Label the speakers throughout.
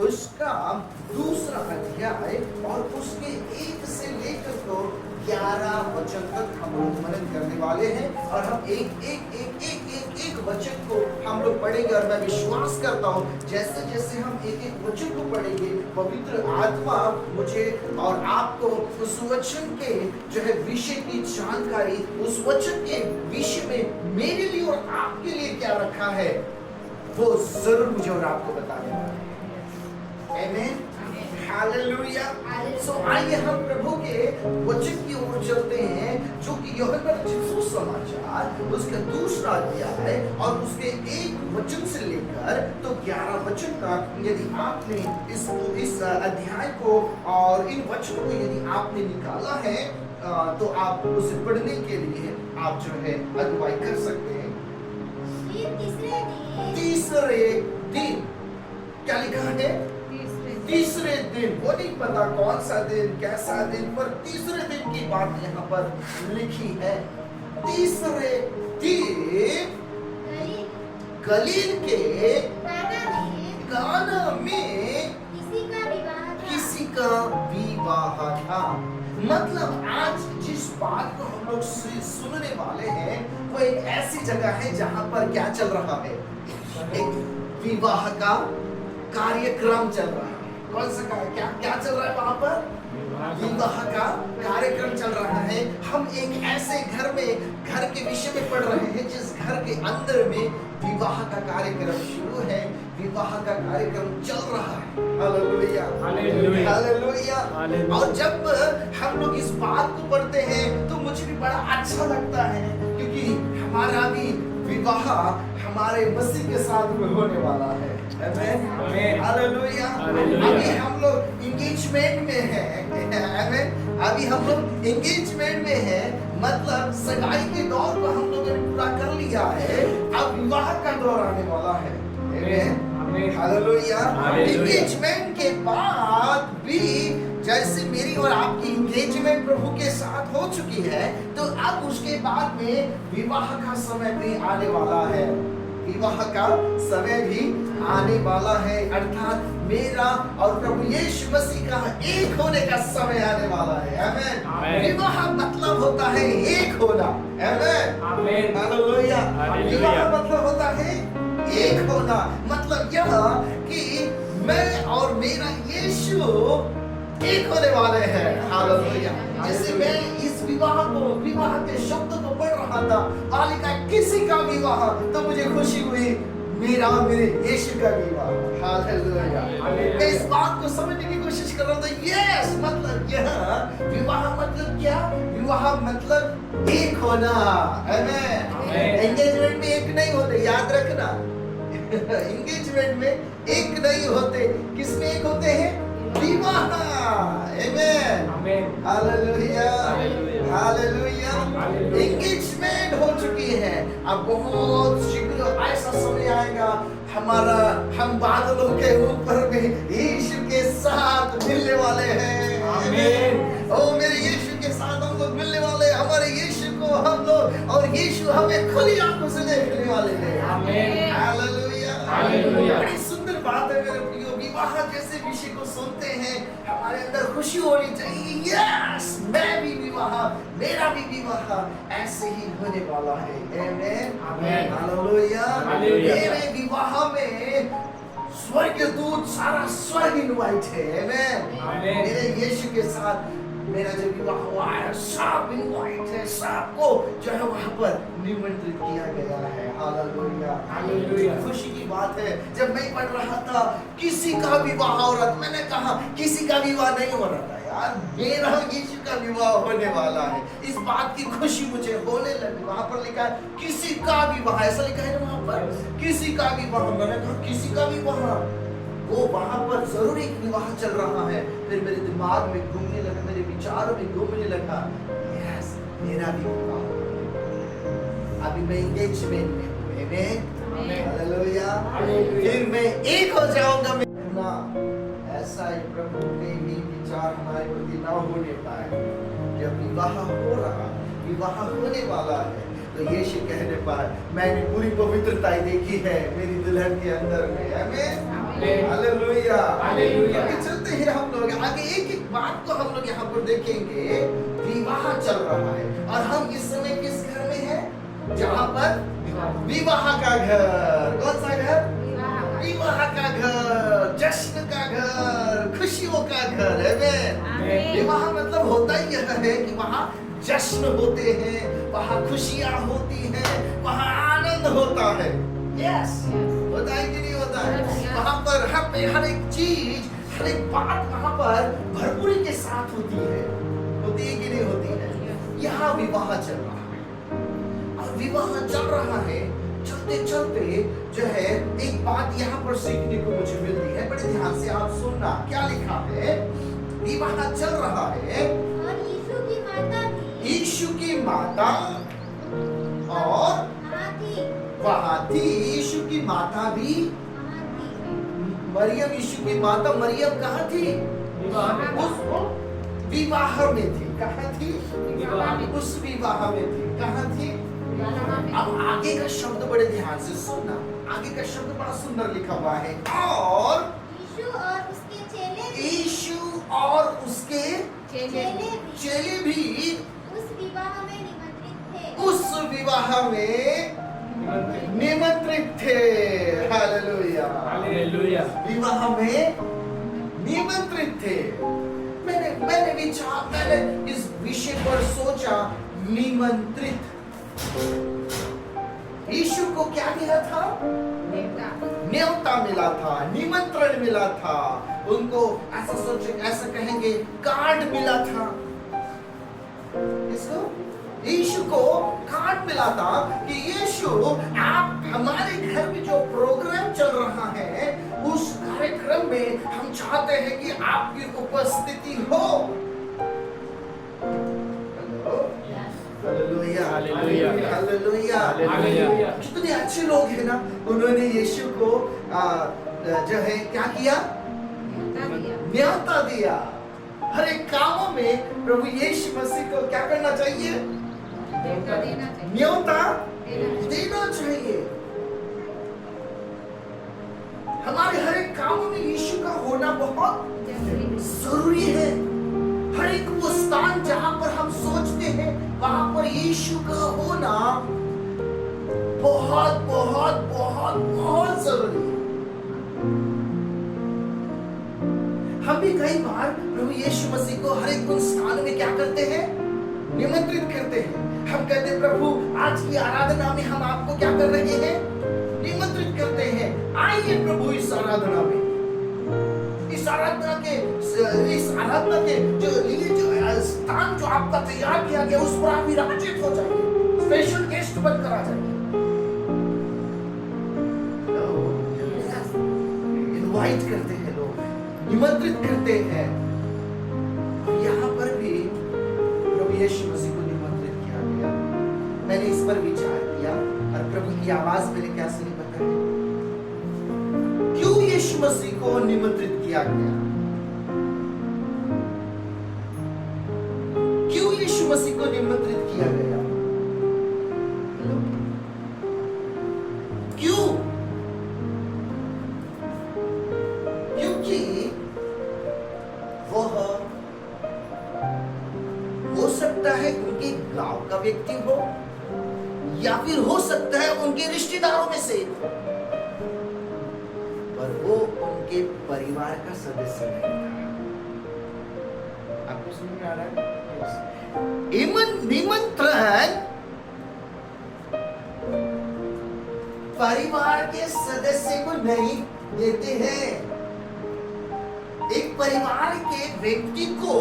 Speaker 1: उसका दूसरा अध्याय और उसके 1 से लेकर तो 11 वचन तक हम लोग मनन करने वाले हैं और हम एक वचन को हम लोग पढ़ेंगे। और मैं विश्वास करता हूँ जैसे जैसे हम एक वचन को पढ़ेंगे, पवित्र आत्मा मुझे और आपको उस वचन के जो है विषय की जानकारी, उस वचन के विषय में मेरे लिए और आपके लिए क्या रखा है वो जरूर मुझे और आपको बताने वाला है। आमीन, हालेलुया। सो आइए हम प्रभु के वचन की ओर चलते हैं जो कि यूहन्ना रचित सुसमाचार उसका दूसरा अध्याय और उसके 1 वचन से लेकर तो 11 वचन तक। यदि आपने इस अध्याय को और इन वचनों को यदि आपने निकाला है तो आप उसे पढ़ने के लिए आप जो है अगुवाई कर सकते हैं। तीसरे दिन क्या लिखा है? तीसरे दिन। वो नहीं पता कौन सा दिन, कैसा दिन, पर तीसरे दिन की बात यहाँ पर लिखी है। तीसरे दिन गलील के काना में किसी का विवाह था। मतलब आज जिस बात को हम लोग सुनने वाले हैं वो एक ऐसी जगह है जहां पर क्या चल रहा है? एक विवाह का कार्यक्रम चल रहा है। कौन सा क्या चल रहा है वहां पर? विवाह का कार्यक्रम चल रहा है। हम एक ऐसे घर के विषय में पढ़ रहे हैं जिस घर के अंदर में विवाह का कार्यक्रम शुरू है, विवाह का कार्यक्रम चल रहा है। Hallelujah, hallelujah. और जब हम लोग इस बात को पढ़ते हैं तो मुझे भी बड़ा अच्छा लगता है क्योंकि हमारा भी विवाह हमारे मसीह के साथ में होने वाला है। आमीन, हालेलुया। अभी हम लोग एंगेजमेंट में हैं। आमीन, अभी हम लोग एंगेजमेंट में हैं, मतलब सगाई के दौर को हम लोगों ने पूरा कर लिया है। अब विवाह का दौर आने वाला है। आमीन, हालेलुया। एंगेजमेंट के बाद भी जैसे मेरी और आपकी एंगेजमेंट प्रभु के साथ हो चुकी है तो अब उसके बाद में विवाह का समय भी आने वाला है। विवाह का समय भी आने वाला है, अर्थात मेरा और प्रभु यीशु मसीह का एक होने का समय आने वाला है। आमीन। विवाह मतलब होता है एक होना। आमीन, हालेलुया। विवाह मतलब होता है एक होना। मतलब यह कि मैं और मेरा यीशु एक होने वाले हैं। हालेलुया। जैसे मैं इस विवाह के शब्द को पढ़ रहा था, बालिका किसी का विवाह, तो मुझे खुशी हुई मेरा और मेरे यीशु का विवाह। हालेलुया। मैं इस बात को समझने की कोशिश कर रहा था। यस, मतलब यह विवाह मतलब क्या? विवाह मतलब एक होना। आमीन। एंगेजमेंट में एक नहीं होते, याद रखना। एंगेजमेंट में एक नहीं होते, किसमें एक होते हैं? विवाह। आमीन, हालेलुया, हालेलुया। एंगेजमेंट हो चुकी है। अब बहुत शीघ्र ऐसा समय आएगा हम बादलों के ऊपर में यीशु के साथ मिलने वाले हैं। आमीन। ओ मेरे यीशु के साथ हम लोग मिलने वाले हैं। हमारे यीशु को हम लोग और यीशु हमें खुली आंखों से देखने वाले हैं। आमीन, हालेलुया, हालेलुया। बड़ी सुंदर बात है मेरे प्रियो। विवाह जैसे विषय को सुनते हैं हमारे अंदर खुशी होनी चाहिए। यस, मैं भी विवाह, मेरा भी विवाह ऐसे ही होने वाला है। आमीन, आमीन, हालेलुया। मेरे विवाह में स्वर्गदूत सारा स्वर्ग इनवाइट है। आमीन। मेरे यीशु के साथ मेरा जो विवाह हुआ है सब इनवाइट है, सबको जो है वहां पर निमंत्रित किया गया है। Hallelujah, hallelujah. खुशी की बात है। जब मैं पढ़ रहा था किसी का विवाह हो रहा था, मैंने कहा किसी का विवाह नहीं हो रहा था यार, मेरा यीशु का विवाह होने वाला है। इस बात की खुशी मुझे होने लगी। वहां पर लिखा है किसी का विवाह, ऐसा लिखा है ना वहां पर, किसी का विवाह। मैंने कहा किसी का विवाह, वो वहां पर जरूर एक विवाह चल रहा है। फिर मेरे दिमाग में घूमने लगा, मेरे विचारों में घूमने लगा, यस मेरा भी विवाह। अभी मैं एंगेजमेंट में हूँ। आमीन, हालेलुया। फिर मैं एक हो जाऊंगा। ना ऐसा ही प्रभु के भी विचार हमारे प्रति ना होने पाए। जब विवाह हो रहा, विवाह होने वाला है तो यीशु कहने पर मैंने पूरी पवित्रता देखी है मेरी दुल्हन के अंदर में। आमीन, हालेलुया।
Speaker 2: हालेलुया।
Speaker 1: आगे चलते हैं हम लोग, आगे एक एक बात को हम लोग यहाँ पर देखेंगे। विवाह चल रहा है और हम इस समय किस घर में हैं? जहाँ पर विवाह का घर। कौन सा घर? विवाह का घर, जश्न का घर, खुशियों का घर है। विवाह मतलब होता ही यह है कि वहाँ जश्न होते हैं, वहाँ खुशियाँ होती हैं, वहाँ आनंद होता है। यस, होता है कि नहीं होता है? वहाँ पर हर एक चीज, हर एक बात वहाँ पर भरपूरी के साथ होती है कि नहीं होती है? यहाँ विवाह चल रहा है और विवाह चल रहा है, चलते चलते जो है एक बात यहाँ पर सीखने को मुझे मिलती है। बड़े ध्यान से आप सुनना, क्या लिखा है? विवाह चल रहा है
Speaker 3: और
Speaker 1: यीशु की माता और वहाँ थी यीशु की माता भी। मरियम, यीशु की माता मरियम कहाँ थी? उस विवाह में थी। कहाँ थी? उस विवाह में थी। कहाँ थी? अब आगे का शब्द बड़े ध्यान से सुनना, आगे का शब्द बड़ा सुंदर लिखा हुआ है। और यीशु और उसके चेले भी
Speaker 3: उस विवाह में निमंत्रित थे।
Speaker 1: उस विवाह में निमंत्रित थे। Hallelujah,
Speaker 2: hallelujah.
Speaker 1: विवाह में निमंत्रित थे। मैंने इस विषय पर सोचा, निमंत्रित। यीशु को क्या मिला था? न्योता मिला था, निमंत्रण मिला था। उनको ऐसा कहेंगे, कार्ड मिला था। इसको यीशु को कार्ड मिला था कि यीशु, आप हमारे घर में जो प्रोग्राम चल रहा है उस कार्यक्रम में हम चाहते हैं कि आपकी उपस्थिति हो। Hallelujah,
Speaker 2: hallelujah,
Speaker 1: hallelujah,
Speaker 2: hallelujah.
Speaker 1: कितने अच्छे लोग हैं ना, उन्होंने यीशु को जो है क्या किया? न्योता दिया। हर एक कामों में प्रभु यीशु मसीह को क्या करना चाहिए? न्योता देना चाहिए। हमारे हर एक कामों में यीशु का होना बहुत जरूरी है। हर एक वो स्थान जहां पर हम सोचते हैं वहां पर यीशु का होना बहुत बहुत बहुत बहुत जरूरी है। हम भी कई बार प्रभु यीशु मसीह को हर एक उन स्थान में क्या करते हैं? निमंत्रित करते हैं। हम कहते हैं, प्रभु आज की आराधना में हम आपको क्या कर रहे हैं? निमंत्रित करते हैं। आइए प्रभु इस आराधना में, इस आराधना के जो लिए जो स्थान जो आपका तैयार किया गया उस पर आप विराजित हो जाइए, स्पेशल गेस्ट बनकर आ जाइए। इनवाइट करते हैं लोग, निमंत्रित करते हैं। और यहाँ पर भी प्रभु यीशु मसीह को निमंत्रित किया गया। मैंने इस पर विचार किया और प्रभु की आवाज मैंने क्या सुनी पता है? क्यों यीशु मसीह को निमंत्रित किया गया? क्यों यीशु मसीह को निमंत्रित किया गया? क्यों? क्योंकि वह हो सकता है उनके गांव का व्यक्ति हो या फिर हो सकता है उनके रिश्तेदारों में से, पर वो उनके परिवार का सदस्य नहीं था। आपको समझ में आ रहा है? निमंत्रण परिवार के सदस्य को नहीं देते हैं। एक परिवार के व्यक्ति को,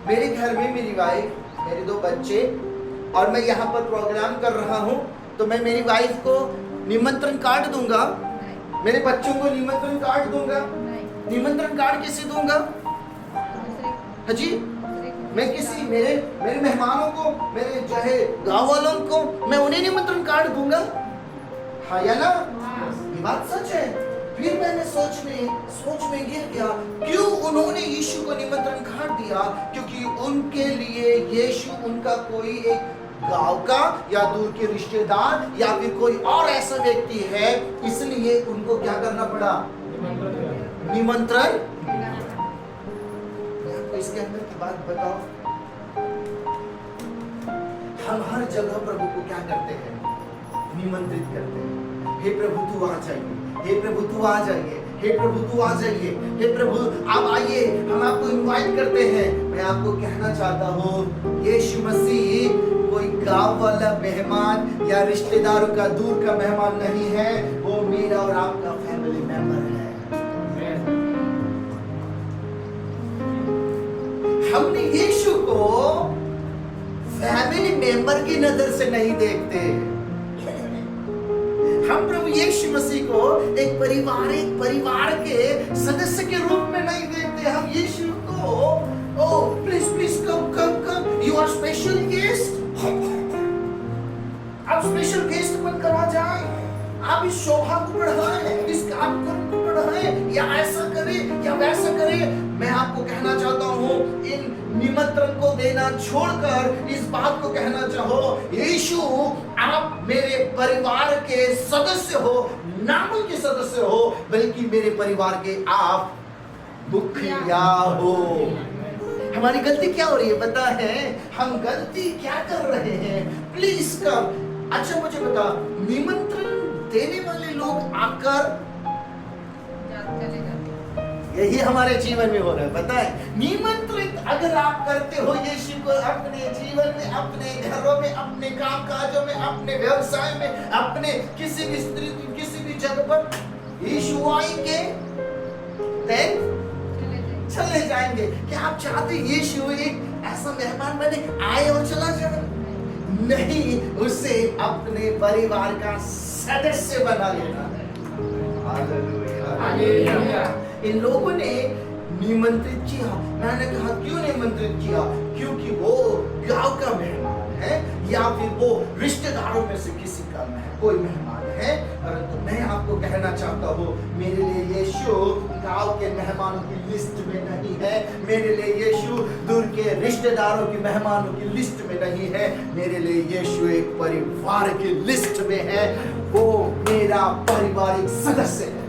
Speaker 1: मेरे घर में मेरी वाइफ, मेरे 2 बच्चे और मैं यहाँ पर प्रोग्राम कर रहा हूँ, तो मैं मेरी वाइफ को निमंत्रण कार्ड दूंगा, मेरे बच्चों को निमंत्रण कार्ड दूंगा। निमंत्रण कार्ड किसे दूंगा? हाजी, मैं किसी मेरे मेहमानों को, मेरे चाहे गांव वालों को, मैं उन्हें निमंत्रण कार्ड दूंगा। हाँ या ना? ये बात सच है। फिर मैंने सोच में गिर गया, क्यों उन्होंने यीशु को निमंत्रण कार्ड दिया? क्योंकि उनके लिए यीशु उनका कोई एक गांव का या दूर के रिश्तेदार या फिर कोई और ऐसा व्यक्ति है, इसलिए उनको क्या करना पड़ा? निमंत्रण। मैं आपको इसके अंदर की बात बताओ, हम हर जगह प्रभु को क्या करते हैं? निमंत्रित करते हैं। हे प्रभु तू आ जाइए, हे प्रभु तू आ जाइए, हे प्रभु तू आ जाइए, हे प्रभु आप आइए, हम आपको इनवाइट करते हैं। मैं आपको कहना चाहता हूँ, यीशु मसीह कोई गांव वाला मेहमान या रिश्तेदारों का दूर का मेहमान नहीं है, वो मेरा और आपका फैमिली मेंबर है। हमने यीशु को फैमिली मेंबर की नजर से नहीं देखते, हम प्रभु यीशु मसीह को एक परिवार के सदस्य के रूप में नहीं देखते। हम यीशु को oh please please come come come, you are special guest, आप स्पेशल गेस्ट बनकर आ जाए, आप इस शोभा को बढ़ाएं, इस कार्यक्रम को बढ़ाएं, या ऐसा करें या वैसा करें। मैं आपको कहना चाहता हूँ, इन निमंत्रण को देना छोड़कर इस बात को कहना चाहो, यीशु आप मेरे परिवार के सदस्य हो, ना के सदस्य हो, बल्कि मेरे परिवार के आप मुखिया हो। हमारी गलती क्या हो रही है पता है? हम गलती क्या कर रहे हैं? Please come. अच्छा मुझे बता, निमंत्रण देने वाले लोग आकर यही हमारे जीवन में हो रहा है, पता है? निमंत्रित अगर आप करते हो यीशु को अपने जीवन में, अपने घरों में, अपने काम काजों में, अपने व्यवसाय में, अपने किसी भी स्थिति, किसी भी जगह पर, यीशु आएंगे चले जाएंगे। क्या आप चाहते यीशु एक ऐसा मेहमान बने, आए और चला जाए? नहीं, उसे अपने परिवार का सदस्य बना लेना है। हालेलुया। इन लोगों ने निमंत्रित किया। मैंने कहा क्यों निमंत्रित किया? क्योंकि वो गांव का मेहमान है या फिर वो रिश्तेदारों में से किसी का कोई मेहमान है। परंतु मैं आपको कहना चाहता हूँ, मेरे लिए यीशु गांव के मेहमानों की लिस्ट में नहीं है, मेरे लिए यीशु दूर के रिश्तेदारों की मेहमानों की लिस्ट में नहीं है, मेरे लिए यीशु एक परिवार की लिस्ट में है। वो मेरा पारिवारिक सदस्य है।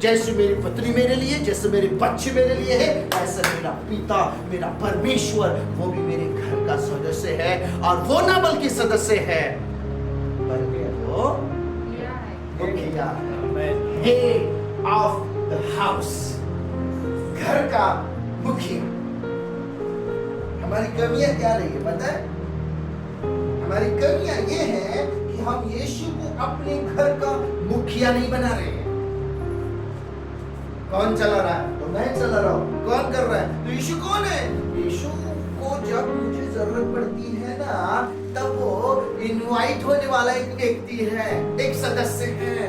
Speaker 1: जैसे मेरी पत्नी मेरे लिए, जैसे मेरे बच्चे मेरे लिए है, ऐसे मेरा पिता, मेरा परमेश्वर, वो भी मेरे घर का सदस्य है। और वो ना बल्कि सदस्य है, बल्कि वो मुखिया है, हेड ऑफ द हाउस, घर का मुखिया। हमारी कमियां क्या रही है पता है? हमारी कमियां ये है कि हम यीशु को अपने घर का मुखिया नहीं बना रहे हैं। कौन चला रहा है? तो मैं चला रहा हूँ। कौन कर रहा है? तो यीशु कौन है? यीशु को जब मुझे जरूरत पड़ती है ना, तब वो इनवाइट होने वाला एक व्यक्ति है, एक सदस्य है।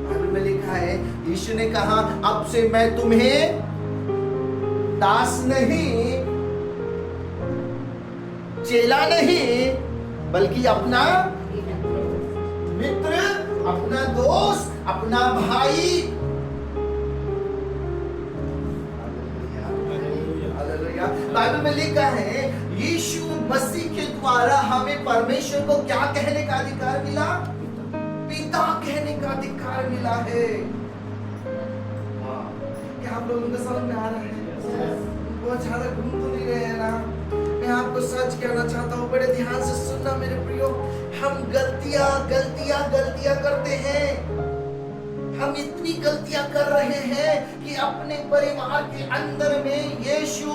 Speaker 1: बाइबल में लिखा है, यीशु ने कहा, अब से मैं तुम्हें दास नहीं, चेला नहीं, बल्कि अपना मित्र, अपना दोस्त, अपना भाई। हालेलुया। बाइबल में लिखा है, यीशु मसीह के द्वारा हमें परमेश्वर को क्या कहने का अधिकार मिला? पिता कहने का अधिकार मिला है। क्या आप लोगों को समझ में आ रहा है? बहुत ज्यादा घूम तो नहीं रहे हैं ना? मैं आपको सच कहना चाहता हूँ, बड़े ध्यान से सुनना मेरे प्रियो। हम गलतियां करते हैं। हम इतनी गलतियां कर रहे हैं कि अपने परिवार के अंदर में यीशु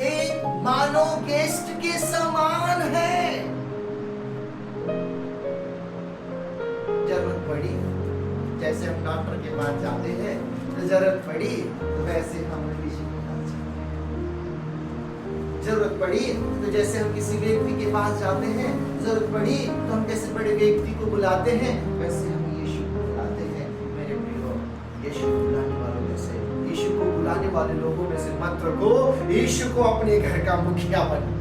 Speaker 1: एक मानो गेस्ट के समान है। जरूरत पड़ी, जैसे हम डॉक्टर के पास जाते हैं, तो जरूरत पड़ी तो वैसे हम यीशु के पास जाते हैं। जरूरत पड़ी तो जैसे हम किसी व्यक्ति के पास जाते हैं, जरूरत पड़ी तो हम किसी बड़े व्यक्ति को बुलाते हैं, वैसे हम यीशु को बुलाते हैं। मेरे प्रियो, यीशु को बुलाने वालों में से, यीशु को बुलाने वाले लोगों में से मत रखो, यीशु को अपने घर का मुखिया बना।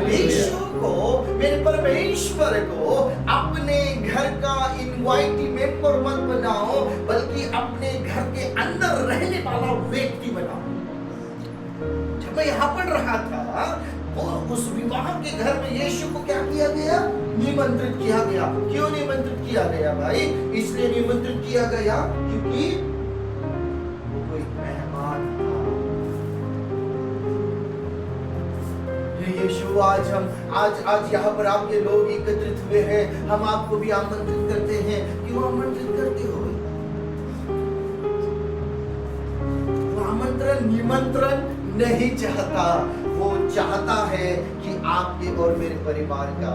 Speaker 1: यीशु को, मेरे परमेश्वर को अपने घर का इनवाइटी मेंबर मत बनाओ, बल्कि अपने घर के अंदर रहने वाला व्यक्ति बनाओ। जब मैं यहाँ पढ़ रहा था, और उस विवाह के घर में यीशु को क्या किया गया? निमंत्रित किया गया। क्यों निमंत्रित किया गया भाई? इसलिए निमंत्रित किया गया क्योंकि वो कोई मेहमान था। ये यीशु आज यहाँ पर आपके लोग एकत्रित हुए हैं, हम आपको भी आमंत्रित करते हैं। क्यों आमंत्रित करते हो? आमंत्रण निमंत्रण नहीं चाहता, वो चाहता है कि आपके और मेरे परिवार का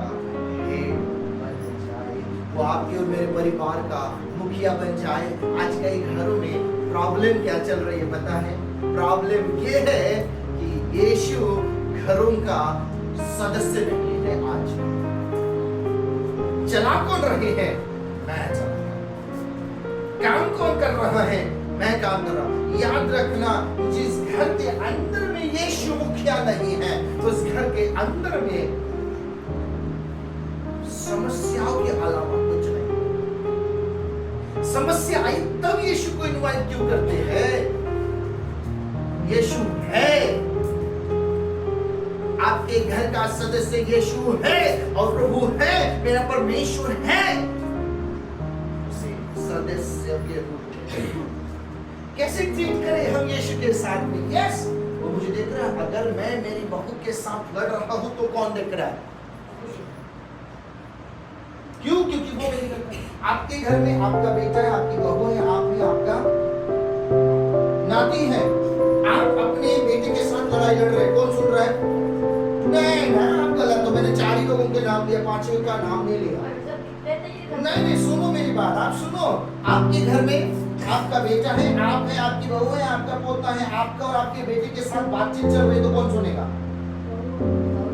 Speaker 1: हेड बन जाए, वो आपके और मेरे परिवार का मुखिया बन जाए। आज कई घरों में प्रॉब्लम क्या चल रही है पता है? प्रॉब्लम ये है कि यीशु घरों का सदस्य नहीं है। आज चला कौन रहे हैं? मैं चला रहा हूं। काम कौन कर रहा है? मैं काम कर रहा हूं। याद रखना, जिस घर के अंदर में यीशु मुखिया नहीं है, उस घर के अंदर में समस्याओं के अलावा कुछ नहीं। समस्या आई तब यीशु को इनवाइट क्यों करते हैं? यीशु है, आपके घर का सदस्य यीशु है और प्रभु है, मेरा परमेश्वर है। उसे सदस्य के रूप में कैसे ट्रीट करें हम यीशु के साथ में? यस, वो मुझे देख रहा है। अगर मैं मेरी बहू के साथ लड़ रहा हूं तो कौन देख रहा है? क्यों? क्योंकि वो मेरी घर में, आपके घर में आपका बेटा है, आपकी बहू है, आप भी आपका नाती है। आप अपने बेटे के साथ लड़ाई लड़ रहे, कौन सुन रहा है? नहीं ना, आप गलत हो। मैंने 4 ही लोगों के नाम लिया, 5वें का नाम नहीं लिया। नहीं, सुनो मेरी बात, आप सुनो। आपके घर में आपका बेटा है, आप है, आपकी बहू है, आपका पोता है, आपका और आपके बेटे के साथ बातचीत चल रही है तो कौन सुनेगा?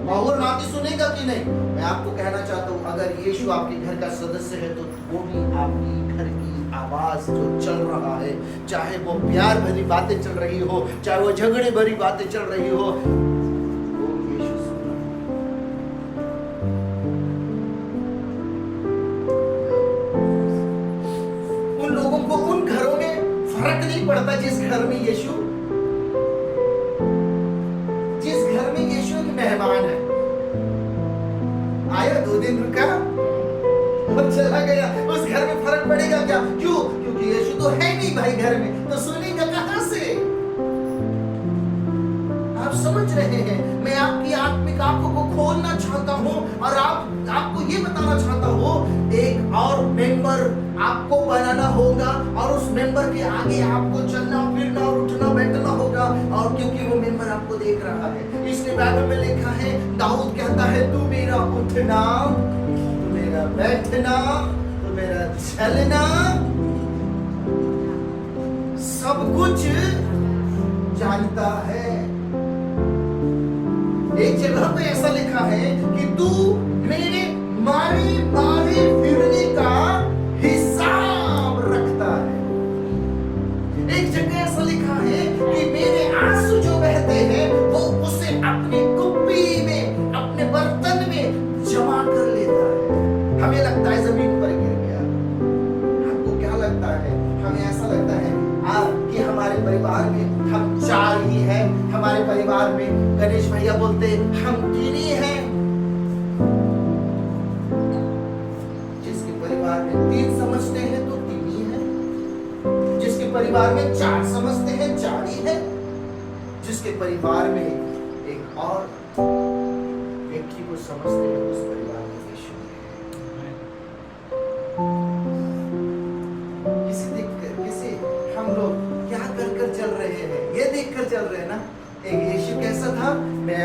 Speaker 1: बहू और नाती सुनेगा कि नहीं? मैं आपको कहना चाहता हूँ, अगर यीशु आपके घर का सदस्य है तो वो भी आपकी घर की आवाज जो चल रहा है, चाहे वो प्यार भरी बातें चल रही हो, चाहे वो झगड़े भरी बातें चल रही हो, वो यीशु सुन रहा है। उन लोगों को, उन घरों में फर्क नहीं पड़ता जिस घर में यीशु एक मेहमान है। आया, 2 दिन रुका और चला गया, उस घर में फर्क पड़ेगा क्या? क्यों? क्योंकि यीशु तो है नहीं भाई घर में, तो सुनेगा कहां से? आप समझ रहे हैं? मैं आपकी आत्मिक आंखों को खोलना चाहता हूं और आपको ये बताना चाहता हूं, एक और मेंबर आपको बनाना होगा और उस मेंबर के आगे आपको चलना फिरना और उठना बैठना होगा। और क्योंकि वो मेंबर आपको देख रहा है, इसलिए बाइबल में लिखा है, दाऊद कहता है, तू मेरा उठना, तू मेरा बैठना, तू मेरा चलना, सब कुछ जानता है। एक जगह पे ऐसा लिखा है कि तू मेरे मारे मारे फिरने का हिसाब रखता है। एक जगह ऐसा लिखा है कि मेरे आंसू जो बहते हैं वो उसे अपनी कुप्पी में, अपने बर्तन में जमा कर लेता है। हमें लगता है जमीन पर गिर गया, आपको क्या लगता है? हमें ऐसा लगता है कि हमारे परिवार में हम 4 ही हैं, हमारे परिवार में गणेश भैया बोलते हम 3 ही हैं। जिसके परिवार में 3 समझते हैं तो 3 ही है, जिसके परिवार में 4 समझते हैं 4 ही है, जिसके परिवार में एक और व्यक्ति को समझते हैं उस परिवार में यीशु है। किसी हम लोग क्या कर चल रहे हैं, ये देख कर चल रहे हैं ना। एक यीशु कैसा था, मैं